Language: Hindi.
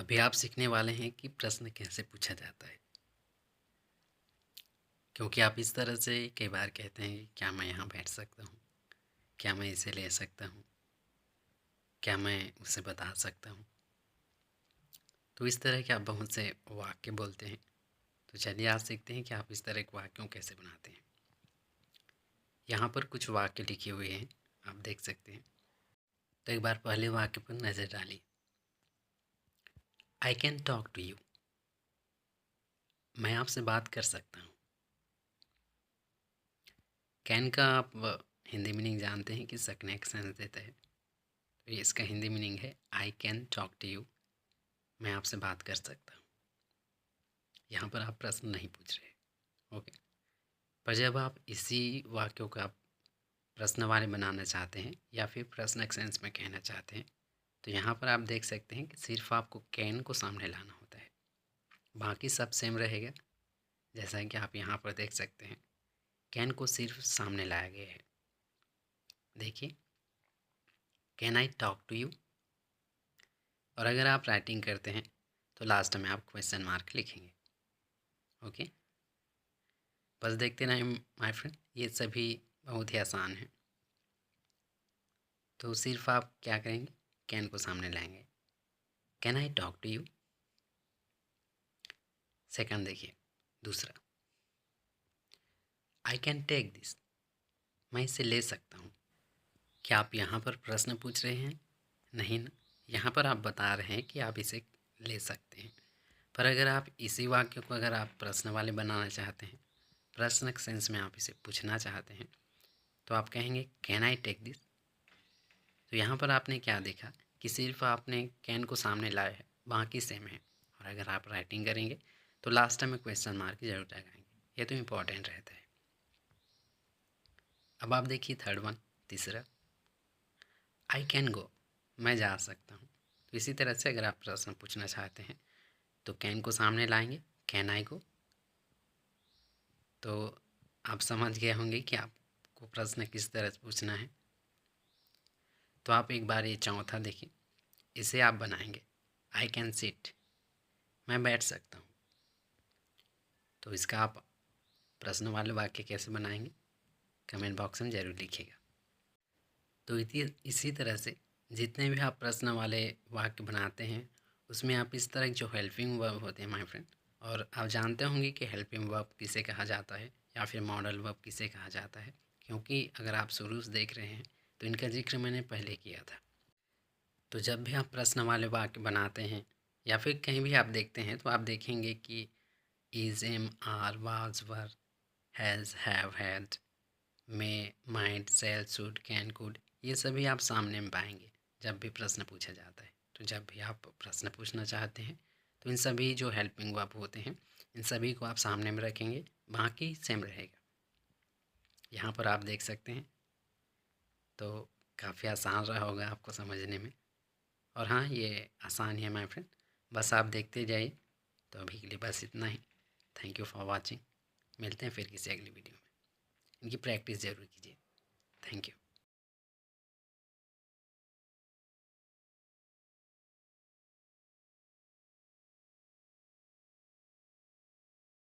अभी आप सीखने वाले हैं कि प्रश्न कैसे पूछा जाता है। क्योंकि आप इस तरह से कई बार कहते हैं कि क्या मैं यहाँ बैठ सकता हूँ, क्या मैं इसे ले सकता हूँ, क्या मैं उसे बता सकता हूँ। तो इस तरह के आप बहुत से वाक्य बोलते हैं। तो चलिए आज सीखते हैं कि आप इस तरह के वाक्यों कैसे बनाते हैं। यहाँ पर कुछ वाक्य लिखे हुए हैं, आप देख सकते हैं। तो एक बार पहले वाक्य पर नज़र डालिए। I can talk to you, मैं आपसे बात कर सकता हूँ। कैन का आप हिंदी मीनिंग जानते हैं कि सकने का सेंस देता है। तो ये इसका हिंदी मीनिंग है I can talk to you, मैं आपसे बात कर सकता हूँ। यहाँ पर आप प्रश्न नहीं पूछ रहे, ओके। पर जब आप इसी वाक्यों को आप प्रश्न वाले बनाना चाहते हैं या फिर प्रश्न के सेंस में कहना चाहते हैं, तो यहाँ पर आप देख सकते हैं कि सिर्फ आपको कैन को सामने लाना होता है, बाकी सब सेम रहेगा। जैसा कि आप यहाँ पर देख सकते हैं, कैन को सिर्फ सामने लाया गया है। देखिए, can I talk to you. और अगर आप राइटिंग करते हैं तो लास्ट में आप क्वेश्चन मार्क लिखेंगे, ओके। बस देखते रहें माय फ्रेंड, ये सभी बहुत ही आसान है। तो सिर्फ आप क्या करेंगे, कैन को सामने लाएंगे, can I talk to you. Second देखिए, दूसरा, आई कैन टेक दिस, मैं इसे ले सकता हूँ। क्या आप यहाँ पर प्रश्न पूछ रहे हैं? नहीं ना, यहाँ पर आप बता रहे हैं कि आप इसे ले सकते हैं। पर अगर आप इसी वाक्य को अगर आप प्रश्न वाले बनाना चाहते हैं, प्रश्न के सेंस में आप इसे पूछना चाहते हैं, तो आप कहेंगे कैन आई टेक दिस। तो यहाँ पर आपने क्या देखा कि सिर्फ आपने कैन को सामने लाया है, बाकी सेम है। और अगर आप राइटिंग करेंगे तो लास्ट में क्वेश्चन मार्क जरूर लगाएंगे, ये तो इम्पोर्टेंट रहता है। अब आप देखिए थर्ड वन, तीसरा, आई कैन गो, मैं जा सकता हूँ। तो इसी तरह से अगर आप प्रश्न पूछना चाहते हैं तो कैन को सामने लाएंगे, कैन आई गो। तो आप समझ गए होंगे कि आपको प्रश्न किस तरह से पूछना है। तो आप एक बार ये चौथा देखिए, इसे आप बनाएंगे आई कैन सिट, मैं बैठ सकता हूँ। तो इसका आप प्रश्न वाले वाक्य कैसे बनाएंगे, कमेंट बॉक्स में ज़रूर लिखिएगा। तो इसी तरह से जितने भी आप प्रश्न वाले वाक्य बनाते हैं, उसमें आप इस तरह जो हेल्पिंग वर्ब होते हैं माय फ्रेंड, और आप जानते होंगे कि हेल्पिंग वर्ब किसे कहा जाता है या फिर मॉडल वर्ब किसे कहा जाता है। क्योंकि अगर आप शुरू से देख रहे हैं तो इनका जिक्र मैंने पहले किया था। तो जब भी आप प्रश्न वाले वाक्य बनाते हैं या फिर कहीं भी आप देखते हैं, तो आप देखेंगे कि is, am, are, was, were, has, have, had, may, might, shall, should, can, could, ये सभी आप सामने में पाएंगे जब भी प्रश्न पूछा जाता है। तो जब भी आप प्रश्न पूछना चाहते हैं तो इन सभी जो हेल्पिंग वर्ब होते हैं, इन सभी को आप सामने में रखेंगे, बाकी सेम रहेगा। यहाँ पर आप देख सकते हैं। तो काफ़ी आसान रहा होगा आपको समझने में। और हाँ, ये आसान ही है माय फ्रेंड, बस आप देखते जाइए। तो अभी के लिए बस इतना ही। Thank you for watching. मिलते हैं फिर किसी अगली वीडियो में। इनकी प्रैक्टिस ज़रूर कीजिए। Thank you.